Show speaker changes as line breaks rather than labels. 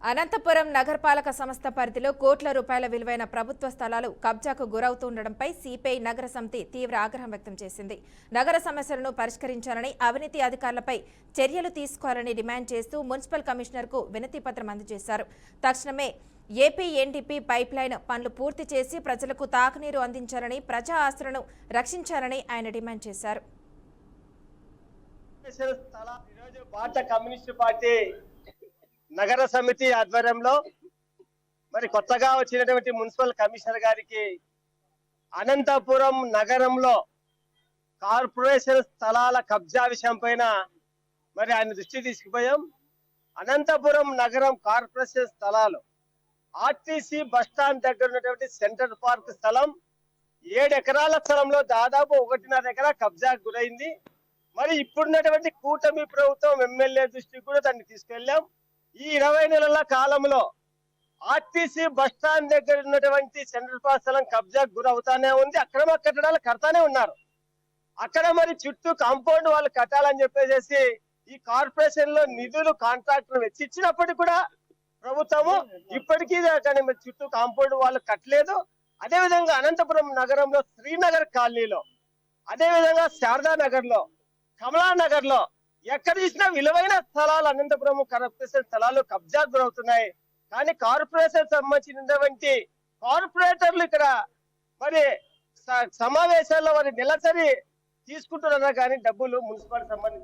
అనంతపురం నగరపాలక సంస్థ పరిధిలో కోట్ల రూపాయల విలువైన ప్రభుత్వ స్థలాలు కబ్జాకు గురవుతుండటంపై సిపిఐ నగర సమితి తీవ్ర ఆగ్రహం వ్యక్తం చేసింది. నగర సమస్యలను పరిష్కరించాలని, అవినీతి అధికారులపై చర్యలు తీసుకోవాలని డిమాండ్ చేస్తూ మున్సిపల్ కమిషనర్కు వినతి పత్రం అందజేశారు. తక్షణమే ఏపీ ఎన్డీపీ పైప్లైన్ పనులు పూర్తి చేసి ప్రజలకు తాగునీరు అందించాలని, ప్రజా ఆస్తులను రక్షించాలని ఆయన డిమాండ్ చేశారు.
నగర సమితి ఆధ్వర్యంలో మరి కొత్తగా వచ్చినటువంటి మున్సిపల్ కమిషనర్ గారికి అనంతపురం నగరంలో కార్పొరేషన్ స్థలాల కబ్జా విషయం పైన మరి ఆయన దృష్టి తీసుకుపోయాం. అనంతపురం నగరం కార్పొరేషన్ స్థలాలు ఆర్టీసీ బస్టాండ్ దగ్గర ఉన్నటువంటి సెంట్రల్ పార్క్ స్థలం 7 ఎకరాల స్థలంలో దాదాపు 1.5 ఎకరా కబ్జాకు గురైంది. మరి ఇప్పుడున్నటువంటి కూటమి ప్రభుత్వం ఎమ్మెల్యే దృష్టికి కూడా దాన్ని తీసుకెళ్లాం. ఈ 20 నెలల కాలంలో ఆర్టీసీ బస్టాండ్ దగ్గర ఉన్నటువంటి సెంట్రల్ పార్క్ స్థలం కబ్జాకు గురవుతానే ఉంది. అక్రమ కట్టడాలు కడతానే ఉన్నారు. అక్కడ మరి చుట్టూ కాంపౌండ్ వాళ్ళు కట్టాలని చెప్పేసి ఈ కార్పొరేషన్ లో నిధులు కాంట్రాక్టర్ వెచ్చిచ్చినప్పటికీ కూడా ప్రభుత్వము ఇప్పటికీ దాని చుట్టూ కాంపౌండ్ వాళ్ళు కట్టలేదు. అదేవిధంగా అనంతపురం నగరంలో శ్రీనగర్ కాలనీలో, అదేవిధంగా శారదా నగర్ లో, కమలానగర్ లో ఎక్కడ చూసినా విలువైన స్థలాలు అనంతపురం కార్పొరేషన్ స్థలాలు కబ్జా గురవుతున్నాయి. కానీ కార్పొరేషన్ సంబంధించినటువంటి కార్పొరేటర్లు ఇక్కడ మరి సమావేశాల్లో మరి నెలసరి తీసుకుంటున్నారా కానీ డబ్బులు మున్సిపాలిటీ సంబంధించి